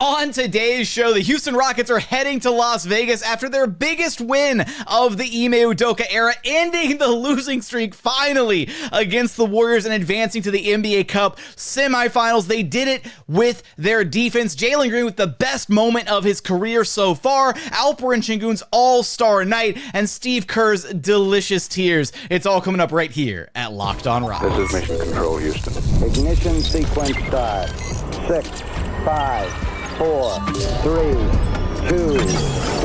On today's show, the Houston Rockets are heading to Las Vegas after their biggest win of the Ime Udoka era, ending the losing streak finally against the Warriors and advancing to the NBA Cup semifinals. They did it with their defense. Jalen Green with the best moment of his career so far, Alperen Sengun's all-star night, and Steve Kerr's delicious tears. It's all coming up right here at Locked On Rockets. This is Mission Control, Houston. Ignition sequence start. 6, 5, 4, 3, 2,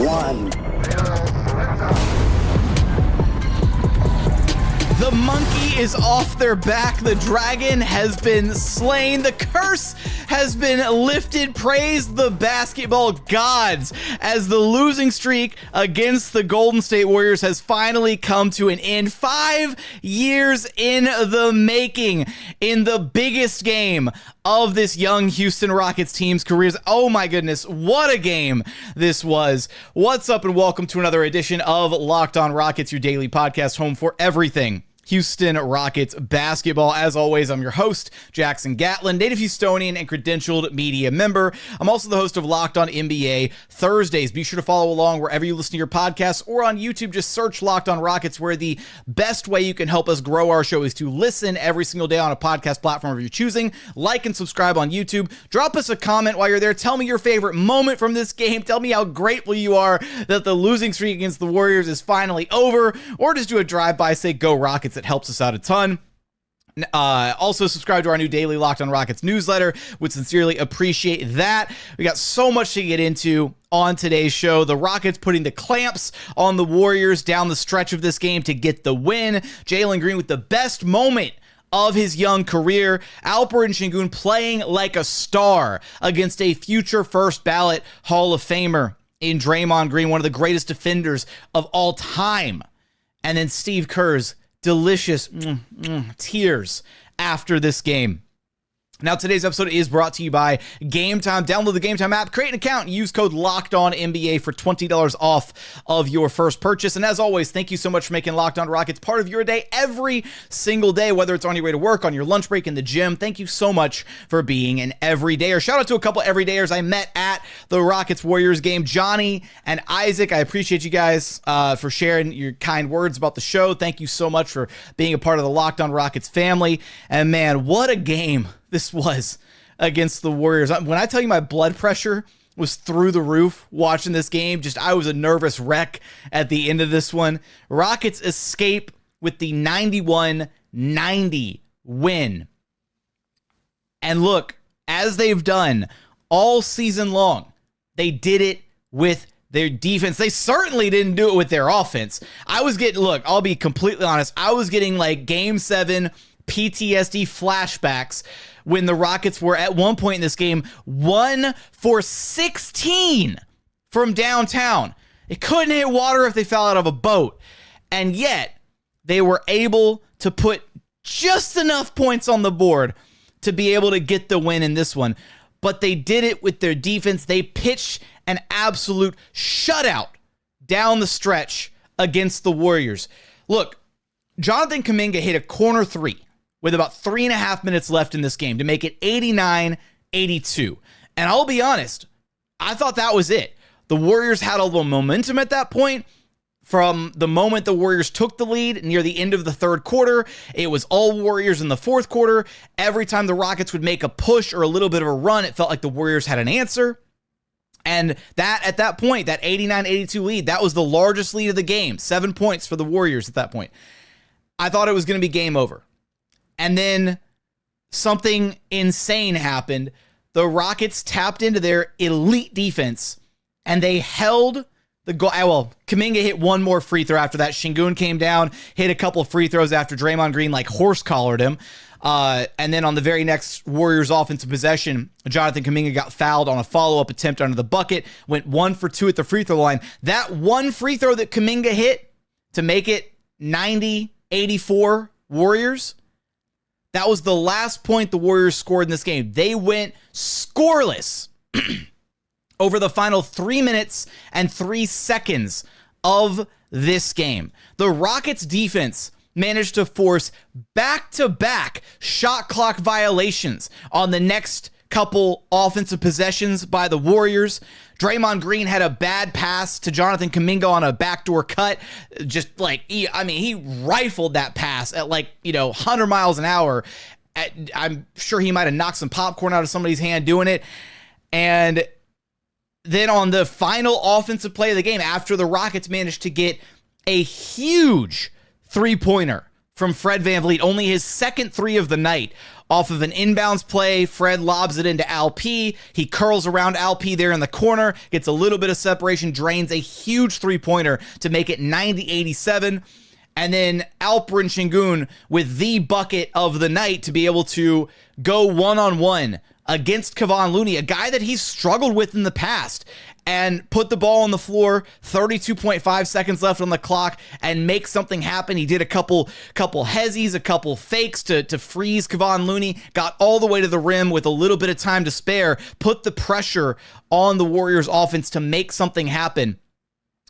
1. The monkey is off their back. The dragon has been slain. The curse has been lifted. Praise the basketball gods as the losing streak against the Golden State Warriors has finally come to an end. 5 years in the making in the biggest game of this young Houston Rockets team's careers. Oh my goodness, what a game this was. What's up and welcome to another edition of Locked On Rockets, your daily podcast home for everything Houston Rockets basketball. As always, I'm your host, Jackson Gatlin, native Houstonian and credentialed media member. I'm also the host of Locked On NBA Thursdays. Be sure to follow along wherever you listen to your podcasts or on YouTube. Just search Locked On Rockets, where the best way you can help us grow our show is to listen every single day on a podcast platform of your choosing. Like and subscribe on YouTube. Drop us a comment while you're there. Tell me your favorite moment from this game. Tell me how grateful you are that the losing streak against the Warriors is finally over, or just do a drive-by, say go Rockets. It helps us out a ton. Also subscribe to our new daily Locked On Rockets newsletter. Would sincerely appreciate that. We got so much to get into on today's show. The Rockets putting the clamps on the Warriors down the stretch of this game to get the win. Jalen Green with the best moment of his young career. Alperen Sengun playing like a star against a future first ballot Hall of Famer in Draymond Green, one of the greatest defenders of all time. And then Steve Kerr's delicious tears after this game. Now, today's episode is brought to you by Game Time. Download the Game Time app, create an account, and use code LOCKEDONNBA for $20 off of your first purchase. And as always, thank you so much for making Locked On Rockets part of your day every single day, whether it's on your way to work, on your lunch break, in the gym. Thank you so much for being an everydayer. Shout out to a couple everydayers I met at the Rockets-Warriors game, Johnny and Isaac. I appreciate you guys for sharing your kind words about the show. Thank you so much for being a part of the Locked On Rockets family. And man, what a game this was against the Warriors. When I tell you my blood pressure was through the roof watching this game, I was a nervous wreck at the end of this one. Rockets escape with the 91-90 win. And look, as they've done all season long, they did it with their defense. They certainly didn't do it with their offense. I'll be completely honest, I was getting like Game 7 PTSD flashbacks when the Rockets were at one point in this game 1 for 16 from downtown. They couldn't hit water if they fell out of a boat. And yet they were able to put just enough points on the board to be able to get the win in this one. But they did it with their defense. They pitched an absolute shutout down the stretch against the Warriors. Look, Jonathan Kuminga hit a corner three with about 3.5 minutes left in this game to make it 89-82. And I'll be honest, I thought that was it. The Warriors had a little momentum at that point. From the moment the Warriors took the lead near the end of the third quarter, it was all Warriors in the fourth quarter. Every time the Rockets would make a push or a little bit of a run, it felt like the Warriors had an answer. And that, at that point, that 89-82 lead, that was the largest lead of the game. 7 points for the Warriors at that point. I thought it was going to be game over. And then something insane happened. The Rockets tapped into their elite defense, and they held the goal. Well, Kuminga hit one more free throw after that. Sengun came down, hit a couple of free throws after Draymond Green horse-collared him. And then on the very next Warriors offensive possession, Jonathan Kuminga got fouled on a follow-up attempt under the bucket, went 1 for 2 at the free throw line. That one free throw that Kuminga hit to make it 90-84 Warriors, that was the last point the Warriors scored in this game. They went scoreless over the final 3 minutes and 3 seconds of this game. The Rockets defense managed to force back-to-back shot clock violations on the next couple offensive possessions by the Warriors. Draymond Green had a bad pass to Jonathan Kuminga on a backdoor cut. Just like, he rifled that pass at 100 miles an hour. I'm sure he might have knocked some popcorn out of somebody's hand doing it. And then on the final offensive play of the game, after the Rockets managed to get a huge three-pointer from Fred VanVleet, only his second three of the night, off of an inbounds play, Fred lobs it into Al P. He curls around Al P there in the corner, gets a little bit of separation, drains a huge three-pointer to make it 90-87. And then Alperen Sengun with the bucket of the night to be able to go one-on-one against Kevon Looney, a guy that he's struggled with in the past, and put the ball on the floor, 32.5 seconds left on the clock, and make something happen. He did a couple hezzies, a couple fakes to freeze Kevon Looney, got all the way to the rim with a little bit of time to spare, put the pressure on the Warriors offense to make something happen.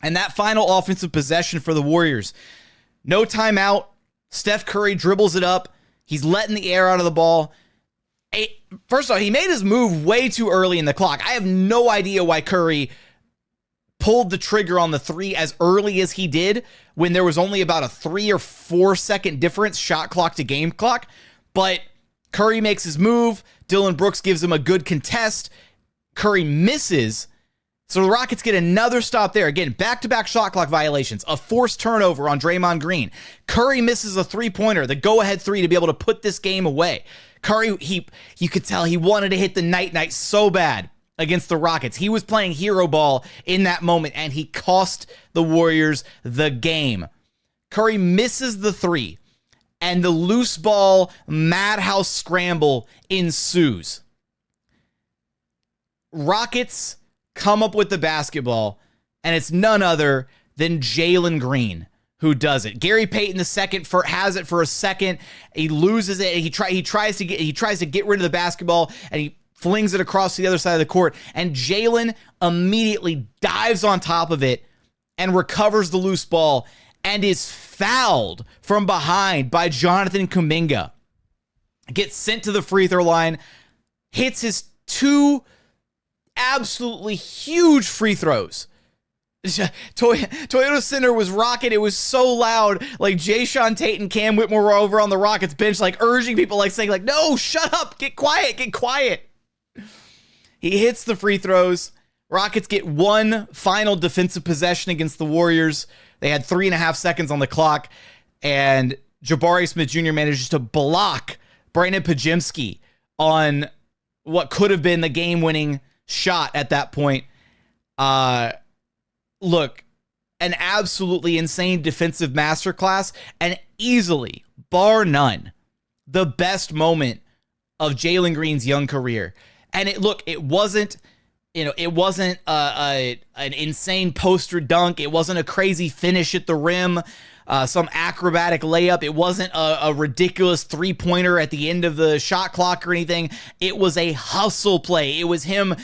And that final offensive possession for the Warriors, no timeout, Steph Curry dribbles it up, he's letting the air out of the ball. First of all, he made his move way too early in the clock. I have no idea why Curry pulled the trigger on the three as early as he did when there was only about a 3 or 4 second difference shot clock to game clock. But Curry makes his move. Dillon Brooks gives him a good contest. Curry misses. So the Rockets get another stop there. Again, back-to-back shot clock violations, a forced turnover on Draymond Green. Curry misses a three-pointer, the go-ahead three to be able to put this game away. Curry, you could tell he wanted to hit the night-night so bad against the Rockets. He was playing hero ball in that moment, and he cost the Warriors the game. Curry misses the three, and the loose ball madhouse scramble ensues. Rockets come up with the basketball, and it's none other than Jalen Green who does it. Gary Payton II has it for a second. He loses it. He tries to get rid of the basketball, and he flings it across to the other side of the court. And Jalen immediately dives on top of it and recovers the loose ball and is fouled from behind by Jonathan Kuminga. Gets sent to the free throw line, hits his two absolutely huge free throws. Toyota Center was rocking. It was so loud. Like Jayshawn Tate and Cam Whitmore were over on the Rockets bench, like urging people, like saying, like, no, shut up, get quiet, get quiet. He hits the free throws. Rockets get one final defensive possession against the Warriors. They had 3.5 seconds on the clock, and Jabari Smith Jr. manages to block Brandon Pajemski on what could have been the game-winning shot at that point. Look, an absolutely insane defensive masterclass, and easily, bar none, the best moment of Jalen Green's young career. And it wasn't an insane poster dunk. It wasn't a crazy finish at the rim, some acrobatic layup. It wasn't a ridiculous three-pointer at the end of the shot clock or anything. It was a hustle play. It was him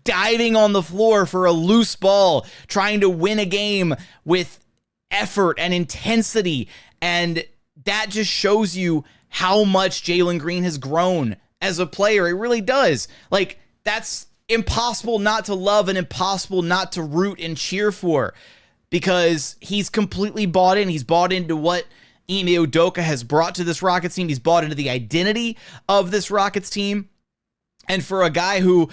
diving on the floor for a loose ball, trying to win a game with effort and intensity. And that just shows you how much Jalen Green has grown as a player. It really does. Like, that's impossible not to love and impossible not to root and cheer for, because he's completely bought in. He's bought into what Ime Udoka has brought to this Rockets team. He's bought into the identity of this Rockets team. And for a guy who,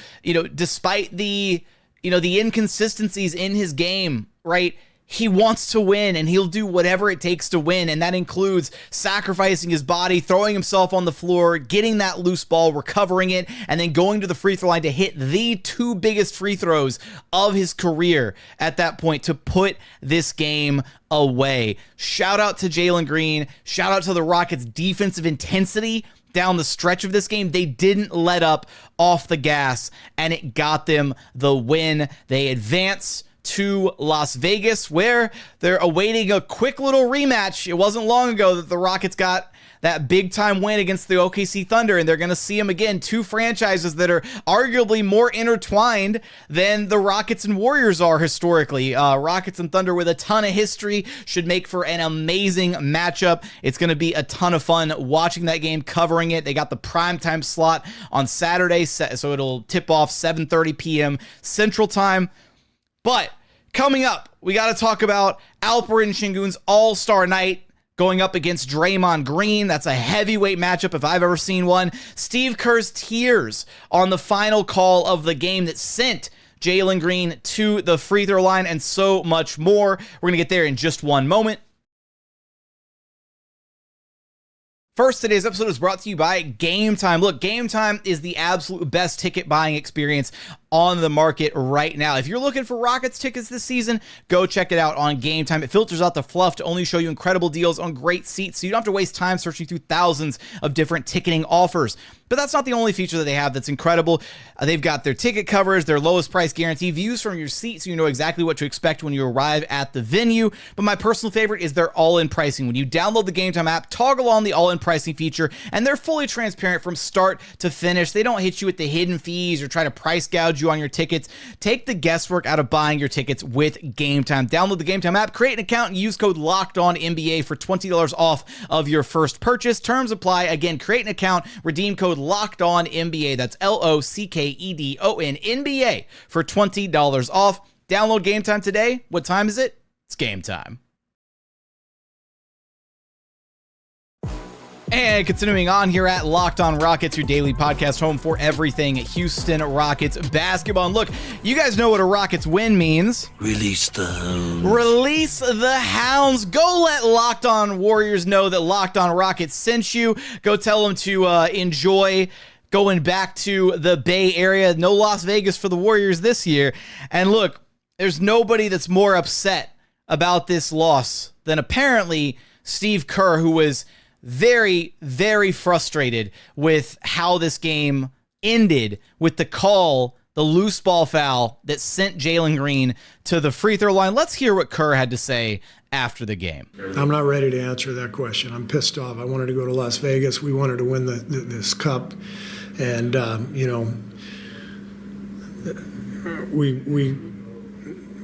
despite the inconsistencies in his game, right, he wants to win, and he'll do whatever it takes to win. And that includes sacrificing his body, throwing himself on the floor, getting that loose ball, recovering it, and then going to the free throw line to hit the two biggest free throws of his career at that point to put this game away. Shout out to Jalen Green. Shout out to the Rockets' defensive intensity down the stretch of this game. They didn't let up off the gas, and it got them the win. They advance to Las Vegas, where they're awaiting a quick little rematch. It wasn't long ago that the Rockets got that big time win against the OKC Thunder, and they're going to see them again. Two franchises that are arguably more intertwined than the Rockets and Warriors are historically. Rockets and Thunder with a ton of history should make for an amazing matchup. It's going to be a ton of fun watching that game, covering it. They got the primetime slot on Saturday, so it'll tip off 7:30 p.m. Central Time. But coming up, we got to talk about Alperen Sengun's All-Star Night going up against Draymond Green. That's a heavyweight matchup if I've ever seen one. Steve Kerr's tears on the final call of the game that sent Jalen Green to the free throw line, and so much more. We're going to get there in just one moment. First, today's episode is brought to you by Game Time. Look, Game Time is the absolute best ticket buying experience on the market right now. If you're looking for Rockets tickets this season, go check it out on Game Time. It filters out the fluff to only show you incredible deals on great seats, so you don't have to waste time searching through thousands of different ticketing offers. But that's not the only feature that they have that's incredible. They've got their ticket covers, their lowest price guarantee, views from your seat so you know exactly what to expect when you arrive at the venue. But my personal favorite is their all-in pricing. When you download the Game Time app, toggle on the all-in pricing feature, and they're fully transparent from start to finish. They don't hit you with the hidden fees or try to price gouge you on your tickets. Take the guesswork out of buying your tickets with Game Time. Download the Game Time app, create an account, and use code LOCKEDONNBA for $20 off of your first purchase. Terms apply. Again, create an account, redeem code LOCKEDONNBA. That's LOCKEDON NBA for $20 off. Download Game Time today. What time is it? It's game time. And continuing on here at Locked On Rockets, your daily podcast home for everything Houston Rockets basketball. And look, you guys know what a Rockets win means. Release the hounds. Release the hounds. Go let Locked On Warriors know that Locked On Rockets sent you. Go tell them to enjoy going back to the Bay Area. No Las Vegas for the Warriors this year. And look, there's nobody that's more upset about this loss than apparently Steve Kerr, who was very, very frustrated with how this game ended with the call, the loose ball foul that sent Jalen Green to the free throw line. Let's hear what Kerr had to say after the game. I'm not ready to answer that question. I'm pissed off. I wanted to go to Las Vegas. We wanted to win this cup. And,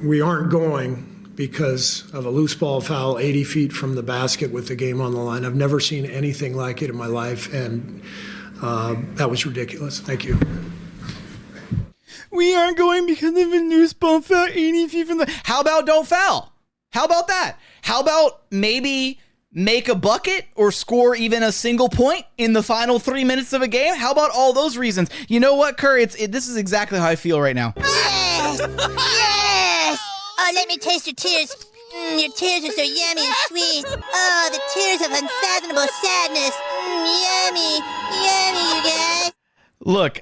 we aren't going because of a loose ball foul 80 feet from the basket with the game on the line. I've never seen anything like it in my life, and that was ridiculous. Thank you. We aren't going because of a loose ball foul 80 feet from the... How about don't foul? How about that? How about maybe make a bucket or score even a single point in the final 3 minutes of a game? How about all those reasons? You know what, Kerr? This is exactly how I feel right now. Yes! Yes! Oh, let me taste your tears. Your tears are so yummy and sweet. Oh, the tears of unfathomable sadness. Yummy. Yummy, you guys. Look,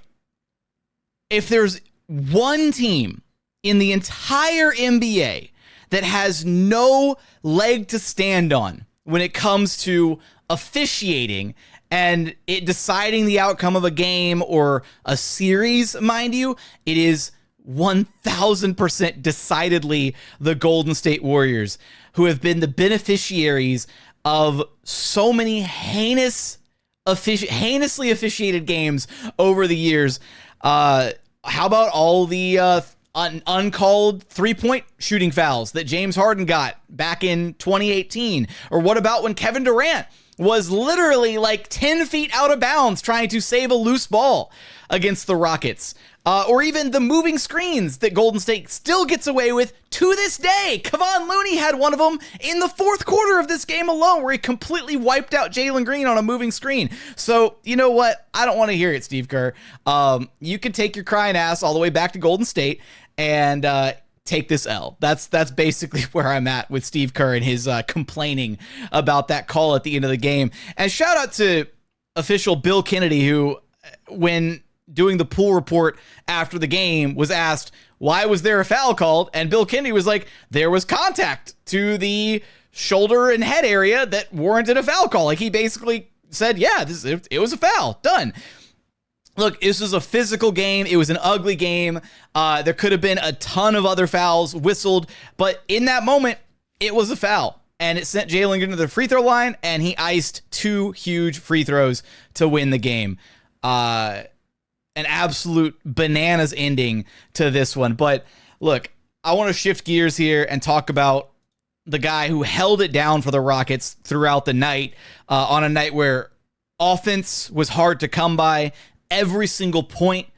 if there's one team in the entire NBA that has no leg to stand on when it comes to officiating and it deciding the outcome of a game or a series, mind you, it is 1000% decidedly the Golden State Warriors, who have been the beneficiaries of so many heinously officiated games over the years. How about all the uncalled three-point shooting fouls that James Harden got back in 2018? Or what about when Kevin Durant was literally like 10 feet out of bounds trying to save a loose ball against the Rockets? Or even the moving screens that Golden State still gets away with to this day. Kevon Looney had one of them in the fourth quarter of this game alone, where he completely wiped out Jalen Green on a moving screen. So, you know what? I don't want to hear it, Steve Kerr. You can take your crying ass all the way back to Golden State and take this L. That's basically where I'm at with Steve Kerr and his complaining about that call at the end of the game. And shout out to official Bill Kennedy, who, when doing the pool report after the game, was asked, why was there a foul called? And Bill Kennedy was like, there was contact to the shoulder and head area that warranted a foul call. Like, he basically said, yeah, it was a foul. Done. Look, this was a physical game. It was an ugly game. There could have been a ton of other fouls whistled, but in that moment, it was a foul. And it sent Jalen Green to the free throw line, and he iced 2 huge free throws to win the game. An absolute bananas ending to this one. But look, I want to shift gears here and talk about the guy who held it down for the Rockets throughout the night, on a night where offense was hard to come by. Every single point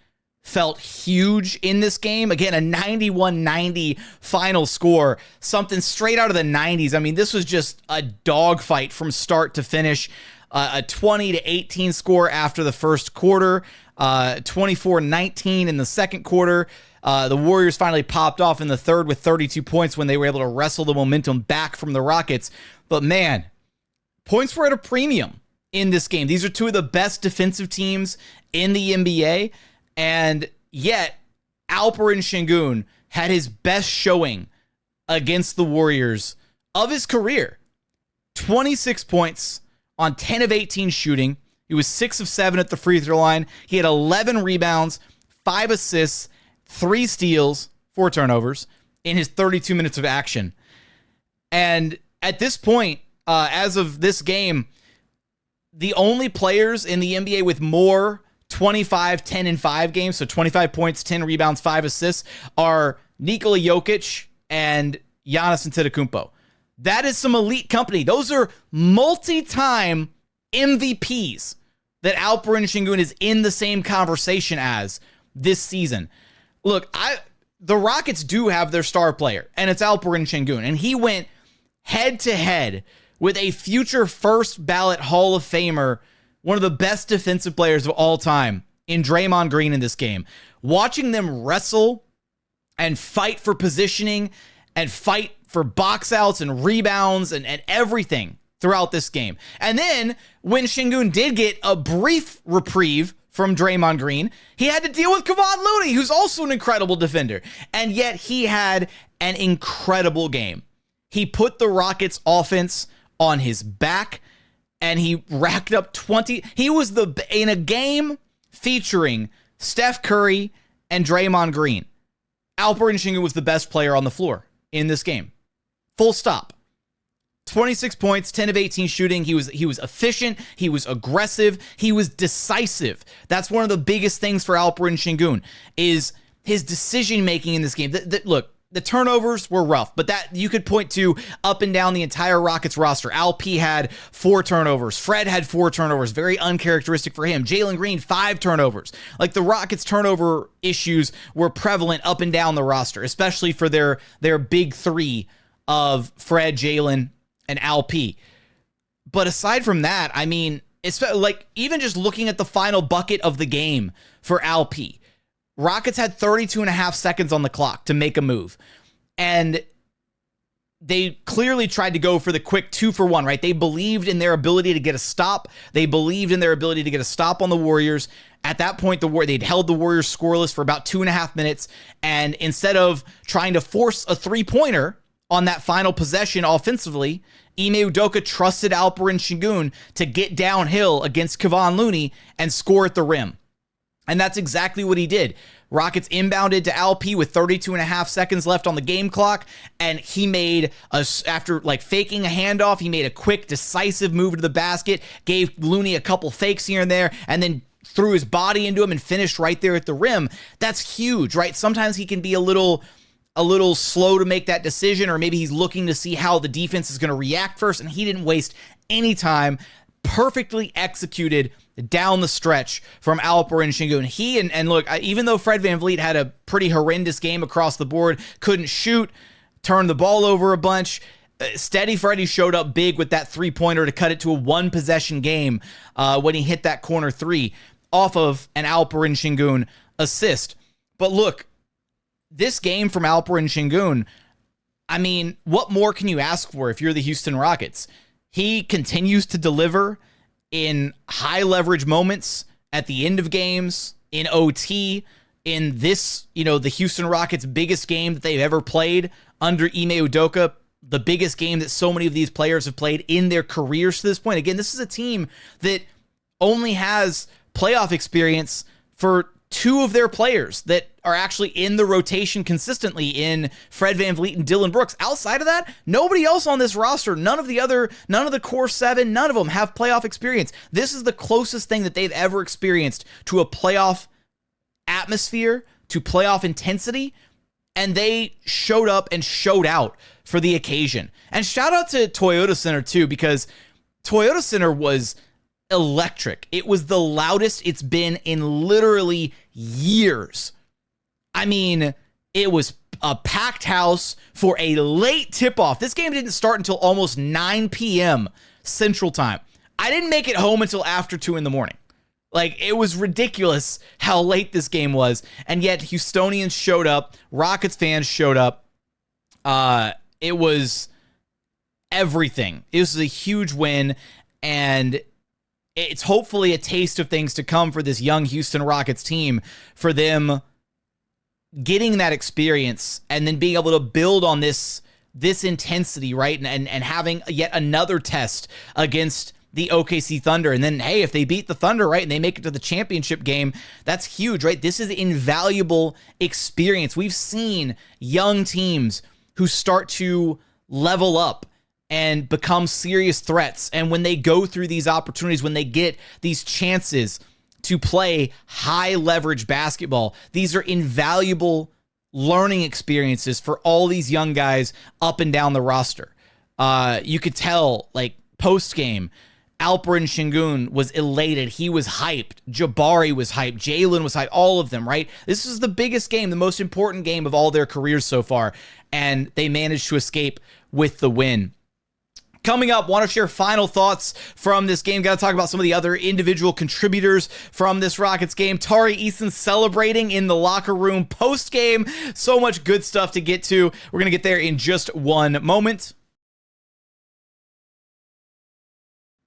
felt huge in this game. Again, a 91-90 final score, something straight out of the 90s. I mean, this was just a dogfight from start to finish. A 20-18 score after the first quarter, 24-19 in the second quarter. The Warriors finally popped off in the third with 32 points when they were able to wrestle the momentum back from the Rockets. But man, points were at a premium in this game. These are 2 of the best defensive teams in the NBA, and yet Alperen Sengun had his best showing against the Warriors of his career. 26 points on 10 of 18 shooting. He was 6 of 7 at the free throw line. He had 11 rebounds, 5 assists, 3 steals, 4 turnovers in his 32 minutes of action. And at this point, as of this game, the only players in the NBA with more 25, 10, and 5 games, so 25 points, 10 rebounds, 5 assists, are Nikola Jokic and Giannis Antetokounmpo. That is some elite company. Those are multi-time MVPs that Alperen Sengun is in the same conversation as this season. Look, the Rockets do have their star player, and it's Alperen Sengun, and he went head-to-head with a future first ballot Hall of Famer, one of the best defensive players of all time, in Draymond Green in this game. Watching them wrestle and fight for positioning and fight for box outs and rebounds and everything throughout this game. And then when Sengun did get a brief reprieve from Draymond Green, he had to deal with Kevon Looney, who's also an incredible defender. And yet he had an incredible game. He put the Rockets offense on his back, and he racked up 20. He was in a game featuring Steph Curry and Draymond Green. Alperen Sengun was the best player on the floor in this game. Full stop. 26 points, 10 of 18 shooting. He was efficient. He was aggressive. He was decisive. That's one of the biggest things for Alperen Sengun is his decision making in this game. Look, the turnovers were rough, but that you could point to up and down the entire Rockets roster. Alp had 4 turnovers. Fred had 4 turnovers. Very uncharacteristic for him. Jalen Green, 5 turnovers. Like, the Rockets' turnover issues were prevalent up and down the roster, especially for their big 3 of Fred, Jalen, and Alp. But aside from that, I mean, it's like even just looking at the final bucket of the game for Alp, Rockets had 32 and a half seconds on the clock to make a move. And they clearly tried to go for the quick 2-for-1, right? They believed in their ability to get a stop. They believed in their ability to get a stop on the Warriors. At that point, they'd held the Warriors scoreless for about 2.5 minutes. And instead of trying to force a 3-pointer on that final possession offensively, Ime Udoka trusted Alperen Sengun to get downhill against Kevon Looney and score at the rim. And that's exactly what he did. Rockets inbounded to Alp with 32 and a half seconds left on the game clock, and he made, after faking a handoff, he made a quick, decisive move to the basket, gave Looney a couple fakes here and there, and then threw his body into him and finished right there at the rim. That's huge, right? Sometimes he can be a little slow to make that decision, or maybe he's looking to see how the defense is going to react first, and he didn't waste any time. Perfectly executed down the stretch from Alperen Sengun. He and look, even though Fred VanVleet had a pretty horrendous game across the board, couldn't shoot, turned the ball over a bunch, Steady Freddy showed up big with that 3-pointer to cut it to a 1-possession game when he hit that corner 3 off of an Alperen Sengun assist. But look, this game from Alperen Sengun, I mean, what more can you ask for if you're the Houston Rockets? He continues to deliver in high leverage moments at the end of games, in OT, in this, the Houston Rockets' biggest game that they've ever played under Ime Udoka, the biggest game that so many of these players have played in their careers to this point. Again, this is a team that only has playoff experience for two of their players that are actually in the rotation consistently in Fred VanVleet and Dillon Brooks. Outside of that, nobody else on this roster, none of the core seven, none of them have playoff experience. This is the closest thing that they've ever experienced to a playoff atmosphere, to playoff intensity, and they showed up and showed out for the occasion. And shout out to Toyota Center too, because Toyota Center was electric. It was the loudest it's been in literally years. I mean, it was a packed house for a late tip-off. This game didn't start until almost 9 p.m. Central Time. I didn't make it home until after 2 in the morning. Like, it was ridiculous how late this game was, and yet Houstonians showed up, Rockets fans showed up. It was everything. It was a huge win, and it's hopefully a taste of things to come for this young Houston Rockets team, for them getting that experience and then being able to build on this intensity, right? And having yet another test against the OKC Thunder. And then, hey, if they beat the Thunder, right, and they make it to the championship game, that's huge, right? This is invaluable experience. We've seen young teams who start to level up and become serious threats. And when they go through these opportunities, when they get these chances to play high leverage basketball, these are invaluable learning experiences for all these young guys up and down the roster. You could tell, like, post game, Alperen Sengun was elated. He was hyped. Jabari was hyped. Jalen was hyped. All of them, right? This is the biggest game, the most important game of all their careers so far, and they managed to escape with the win. Coming up, want to share final thoughts from this game. Got to talk about some of the other individual contributors from this Rockets game. Tari, Eason celebrating in the locker room post-game. So much good stuff to get to. We're going to get there in just one moment.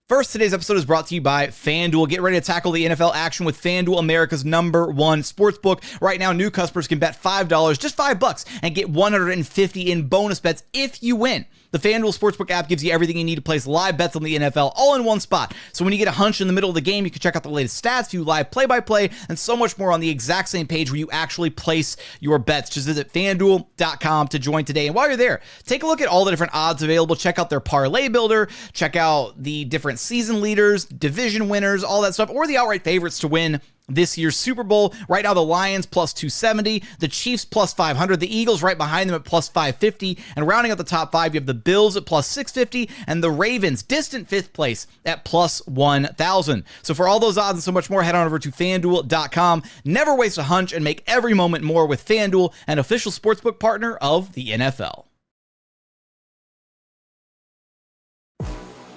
First, today's episode is brought to you by FanDuel. Get ready to tackle the NFL action with FanDuel, America's #1 sportsbook. Right now, new customers can bet $5, just $5, and get $150 in bonus bets if you win. The FanDuel Sportsbook app gives you everything you need to place live bets on the NFL all in one spot. So when you get a hunch in the middle of the game, you can check out the latest stats, view live play-by-play, and so much more on the exact same page where you actually place your bets. Just visit FanDuel.com to join today. And while you're there, take a look at all the different odds available. Check out their parlay builder. Check out the different season leaders, division winners, all that stuff, or the outright favorites to win this year's Super Bowl. Right now, the Lions plus 270, the Chiefs plus 500, the Eagles right behind them at plus 550, and rounding out the top five, you have the Bills at plus 650, and the Ravens, distant fifth place, at plus 1,000. So for all those odds and so much more, head on over to FanDuel.com. Never waste a hunch and make every moment more with FanDuel, an official sportsbook partner of the NFL.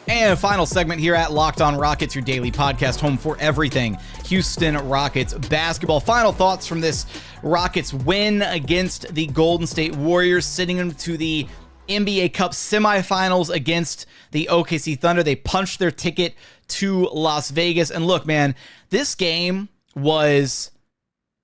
And final segment here at Locked On Rockets, your daily podcast home for everything Houston Rockets basketball. Final thoughts from this Rockets win against the Golden State Warriors, sending them to the NBA Cup semifinals against the OKC Thunder. They punched their ticket to Las Vegas. And look, man, this game was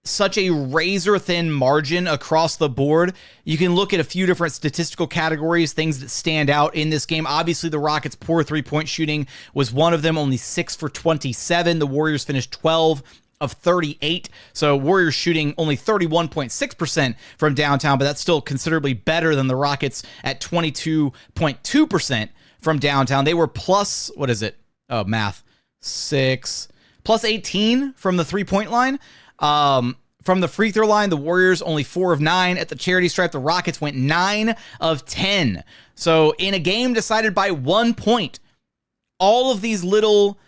such a razor-thin margin across the board. You can look at a few different statistical categories, things that stand out in this game. Obviously, the Rockets' poor three-point shooting was one of them, only 6 for 27. The Warriors finished 12 of 38. So Warriors shooting only 31.6% from downtown, but that's still considerably better than the Rockets at 22.2% from downtown. They were plus, what is it? Oh, math. 6, plus 18 from the three-point line. From the free throw line, the Warriors only 4 of 9. At the charity stripe, the Rockets went 9 of 10. So in a game decided by 1 point, all of these little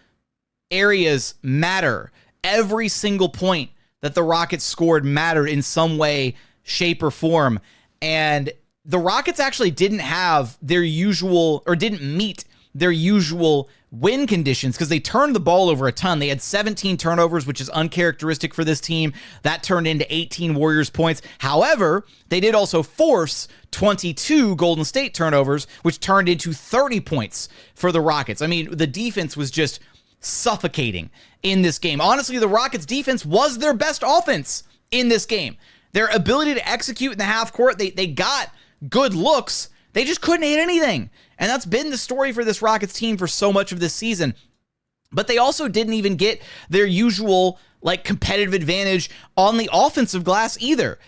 areas matter. Every single point that the Rockets scored mattered in some way, shape, or form. And the Rockets actually didn't have their usual, or didn't meet their usual win conditions because they turned the ball over a ton. They had 17 turnovers, which is uncharacteristic for this team. That turned into 18 Warriors points. However, they did also force 22 Golden State turnovers, which turned into 30 points for the Rockets. I mean, the defense was just suffocating in this game. Honestly, the Rockets defense was their best offense in this game. Their ability to execute in the half court, they got good looks. They just couldn't hit anything. And that's been the story for this Rockets team for so much of this season. But they also didn't even get their usual like competitive advantage on the offensive glass either.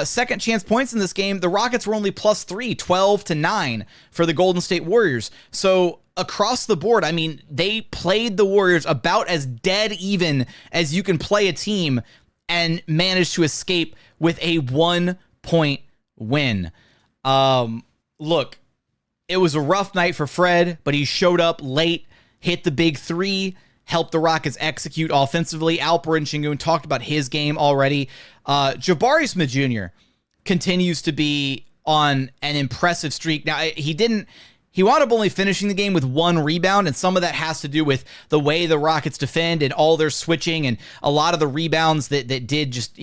Second chance points in this game, the Rockets were only +3, 12-9 for the Golden State Warriors. So across the board, I mean, they played the Warriors about as dead even as you can play a team and managed to escape with a 1-point win. Look, it was a rough night for Fred, but he showed up late, hit the big three, helped the Rockets execute offensively. Alperen Sengun talked about his game already. Jabari Smith Jr. continues to be on an impressive streak. Now, he wound up only finishing the game with 1 rebound, and some of that has to do with the way the Rockets defend and all their switching and a lot of the rebounds that did just,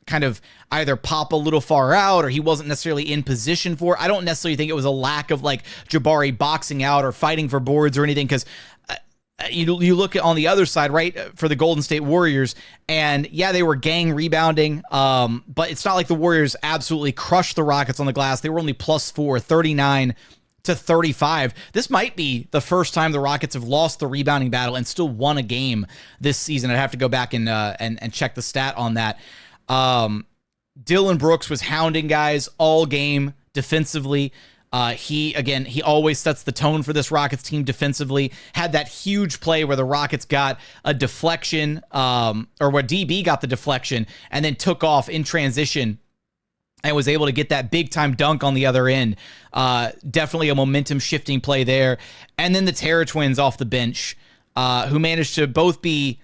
kind of either pop a little far out or he wasn't necessarily in position for. I don't necessarily think it was a lack of like Jabari boxing out or fighting for boards or anything, because you look at on the other side, right, for the Golden State Warriors, and yeah, they were gang rebounding, but it's not like the Warriors absolutely crushed the Rockets on the glass. They were only +4, 39-35. This might be the first time the Rockets have lost the rebounding battle and still won a game this season. I'd have to go back and check the stat on that. Dillon Brooks was hounding guys all game defensively. He always sets the tone for this Rockets team defensively. Had that huge play where the Rockets got a deflection, or where DB got the deflection and then took off in transition and was able to get that big time dunk on the other end. Definitely a momentum shifting play there. And then the Terror Twins off the bench, who managed to both be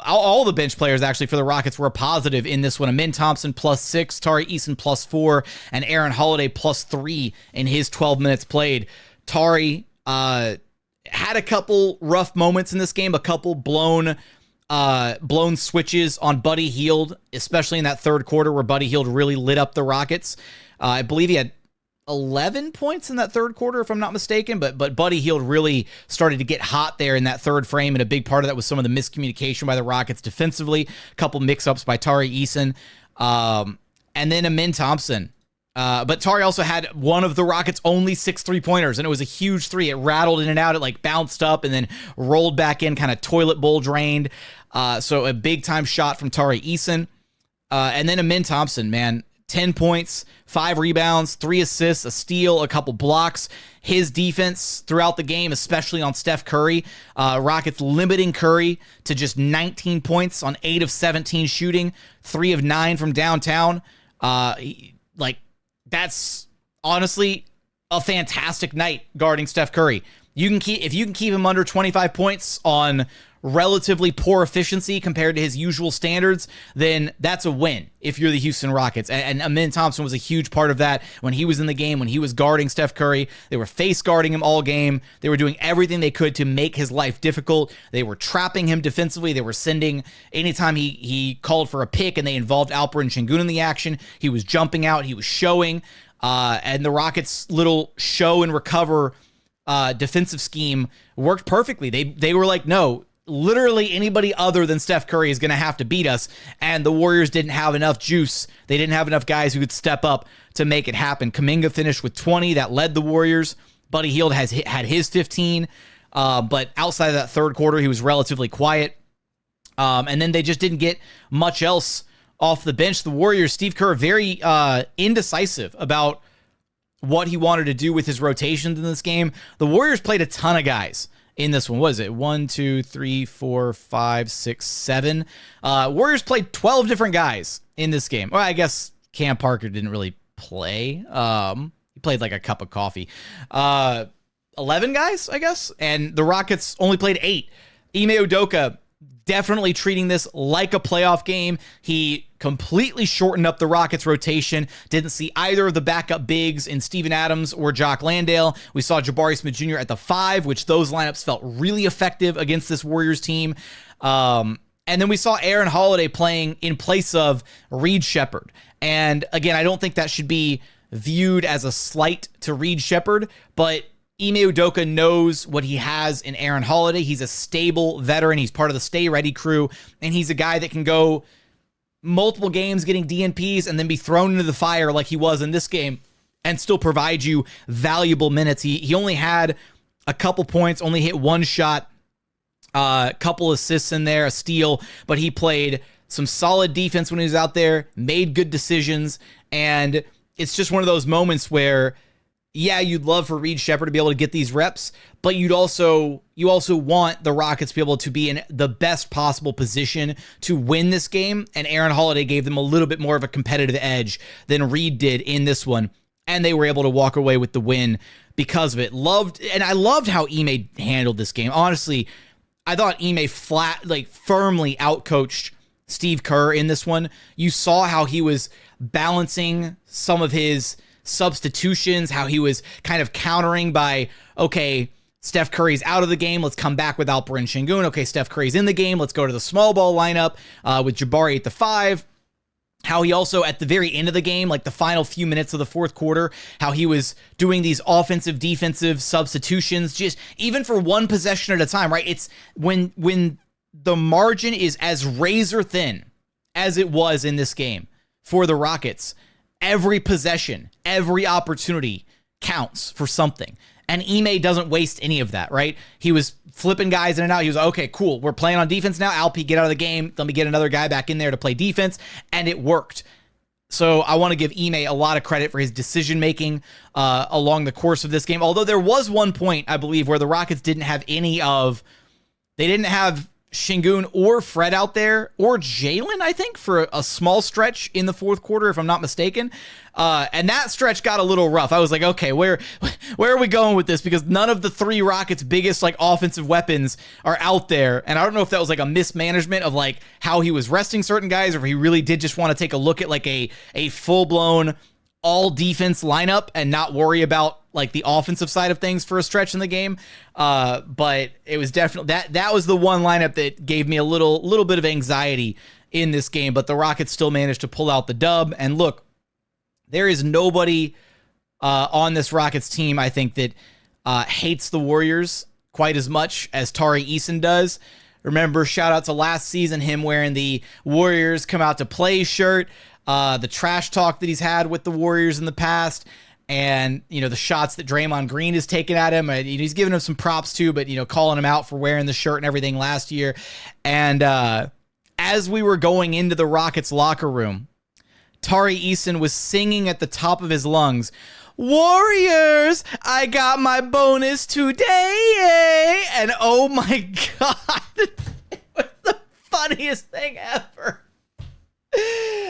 all the bench players actually for the Rockets were positive in this one. Amin Thompson +6, Tari Eason +4, and Aaron Holiday +3 in his 12 minutes played. Tari had a couple rough moments in this game, a couple blown switches on Buddy Hield, especially in that third quarter where Buddy Hield really lit up the Rockets. I believe he had 11 points in that third quarter, if I'm not mistaken, but Buddy Hield really started to get hot there in that third frame, and a big part of that was some of the miscommunication by the Rockets defensively, a couple mix-ups by Tari Eason, and then Amin Thompson. But Tari also had one of the Rockets' only 6 3-pointers, and it was a huge three. It rattled in and out. It like bounced up and then rolled back in, kind of toilet bowl drained. So a big-time shot from Tari Eason. And then Amin Thompson, man, 10 points, 5 rebounds, 3 assists, a steal, a couple blocks. His defense throughout the game, especially on Steph Curry, Rockets limiting Curry to just 19 points on 8 of 17 shooting, 3 of 9 from downtown. That's honestly a fantastic night guarding Steph Curry. If you can keep him under 25 points on relatively poor efficiency compared to his usual standards, then that's a win if you're the Houston Rockets. And Amin Thompson was a huge part of that when he was in the game, when he was guarding Steph Curry. They were face guarding him all game. They were doing everything they could to make his life difficult. They were trapping him defensively. They were sending, anytime he called for a pick and they involved Alperen Sengun in the action, he was jumping out, he was showing, and the Rockets' little show and recover defensive scheme worked perfectly. They were like, no, literally anybody other than Steph Curry is going to have to beat us, and the Warriors didn't have enough juice. They didn't have enough guys who could step up to make it happen. Kuminga finished with 20. That led the Warriors. Buddy Hield had his 15, but outside of that third quarter, he was relatively quiet. And then they just didn't get much else off the bench. The Warriors, Steve Kerr, very indecisive about what he wanted to do with his rotations in this game. The Warriors played a ton of guys in this one. What is it? 1, 2, 3, 4, 5, 6, 7. Warriors played 12 different guys in this game. Well, I guess Cam Parker didn't really play. He played like a cup of coffee. 11 guys, I guess. And the Rockets only played 8. Ime Udoka definitely treating this like a playoff game. He completely shortened up the Rockets rotation. Didn't see either of the backup bigs in Steven Adams or Jock Landale. We saw Jabari Smith Jr. at the 5, which those lineups felt really effective against this Warriors team. And then we saw Aaron Holiday playing in place of Reed Sheppard. And again, I don't think that should be viewed as a slight to Reed Sheppard, but Ime Udoka knows what he has in Aaron Holiday. He's a stable veteran. He's part of the Stay Ready crew, and he's a guy that can go multiple games getting DNPs and then be thrown into the fire like he was in this game and still provide you valuable minutes. He only had a couple points, only hit 1 shot Couple assists in there, a steal, but he played some solid defense when he was out there, made good decisions, and it's just one of those moments where, yeah, you'd love for Reed Sheppard to be able to get these reps, but you also want the Rockets to be able to be in the best possible position to win this game, and Aaron Holiday gave them a little bit more of a competitive edge than Reed did in this one, and they were able to walk away with the win because of it. I loved how Ime handled this game. Honestly, I thought Ime firmly outcoached Steve Kerr in this one. You saw how he was balancing some of his substitutions, how he was kind of countering by, okay, Steph Curry's out of the game, let's come back with Alperen Sengun. Okay, Steph Curry's in the game, let's go to the small ball lineup with Jabari at the 5. How he also, at the very end of the game, like the final few minutes of the fourth quarter, how he was doing these offensive, defensive substitutions, just even for one possession at a time, right? It's when the margin is as razor thin as it was in this game for the Rockets, every possession, every opportunity counts for something. And Ime doesn't waste any of that, right? He was flipping guys in and out. He was like, okay, cool. We're playing on defense now. Alpi, get out of the game. Let me get another guy back in there to play defense. And it worked. So I want to give Ime a lot of credit for his decision-making along the course of this game. Although there was one point, I believe, where the Rockets didn't have they didn't have Sengun or Fred out there, or Jalen, I think, for a small stretch in the fourth quarter, if I'm not mistaken. And that stretch got a little rough. I was like, okay, where are we going with this? Because none of the three Rockets' biggest offensive weapons are out there. And I don't know if that was a mismanagement of how he was resting certain guys, or if he really did just want to take a look at a full-blown all defense lineup and not worry about the offensive side of things for a stretch in the game. But it was definitely that was the one lineup that gave me a little bit of anxiety in this game, but the Rockets still managed to pull out the dub. And look, there is nobody on this Rockets team, I think, that hates the Warriors quite as much as Tari Eason does. Remember, shout out to last season, him wearing the Warriors come out to play shirt, the trash talk that he's had with the Warriors in the past, and, the shots that Draymond Green has taken at him. He's giving him some props too, but, calling him out for wearing the shirt and everything last year. And as we were going into the Rockets locker room, Tari Eason was singing at the top of his lungs, "Warriors, I got my bonus today." And oh my God, it was the funniest thing ever.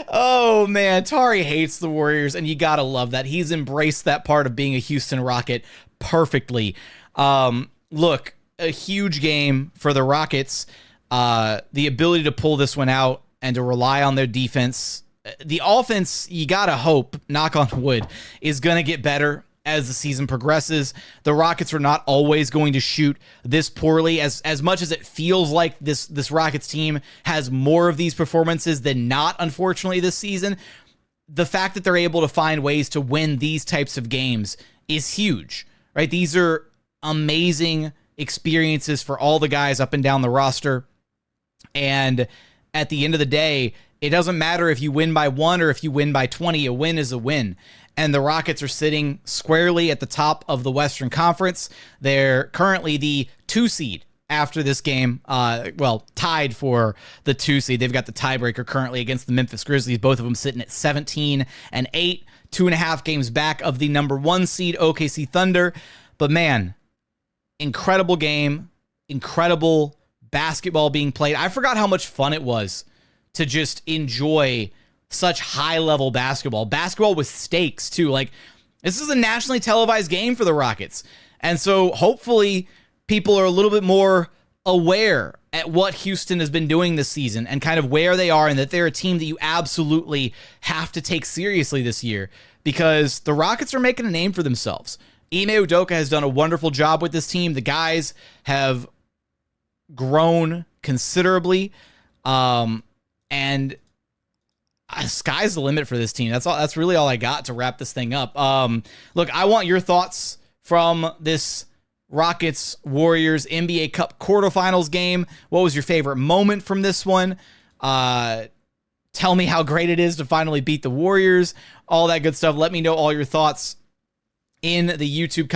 Oh man, Tari hates the Warriors, and you gotta love that. He's embraced that part of being a Houston Rocket perfectly. Look, a huge game for the Rockets. The ability to pull this one out and to rely on their defense. The offense, you gotta hope, knock on wood, is gonna get better as the season progresses. The Rockets are not always going to shoot this poorly. As much as it feels like this Rockets team has more of these performances than not, unfortunately, this season, the fact that they're able to find ways to win these types of games is huge, right? These are amazing experiences for all the guys up and down the roster. And at the end of the day, it doesn't matter if you win by 1 or if you win by 20, a win is a win. And the Rockets are sitting squarely at the top of the Western Conference. They're currently the 2 seed after this game. Tied for the 2 seed. They've got the tiebreaker currently against the Memphis Grizzlies, both of them sitting at 17-8, 2.5 games back of the number 1 seed OKC Thunder. But man, incredible game, incredible basketball being played. I forgot how much fun it was to just enjoy such high-level basketball with stakes too. This is a nationally televised game for the Rockets. And so hopefully people are a little bit more aware at what Houston has been doing this season and kind of where they are, and that they're a team that you absolutely have to take seriously this year, because the Rockets are making a name for themselves. Ime Udoka has done a wonderful job with this team. The guys have grown considerably. And sky's the limit for this team. That's really all I got to wrap this thing up. Look, I want your thoughts from this Rockets Warriors NBA Cup Quarterfinals game. What was your favorite moment from this one? Tell me how great it is to finally beat the Warriors. All that good stuff. Let me know all your thoughts in the YouTube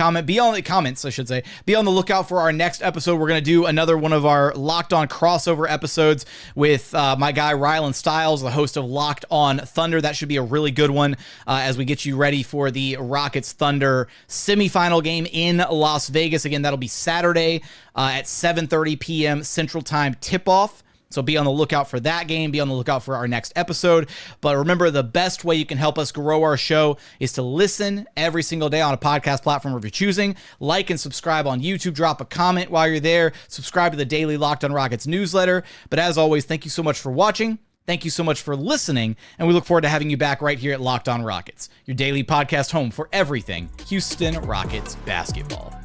comments, I should say. Be on the lookout for our next episode. We're going to do another one of our Locked On crossover episodes with my guy Rylan Stiles, the host of Locked On Thunder. That should be a really good one as we get you ready for the Rockets Thunder semifinal game in Las Vegas. Again, that'll be Saturday at 7:30 p.m. Central Time tip-off. So be on the lookout for that game. Be on the lookout for our next episode. But remember, the best way you can help us grow our show is to listen every single day on a podcast platform of your choosing. Like and subscribe on YouTube. Drop a comment while you're there. Subscribe to the daily Locked On Rockets newsletter. But as always, thank you so much for watching. Thank you so much for listening. And we look forward to having you back right here at Locked On Rockets, your daily podcast home for everything Houston Rockets basketball.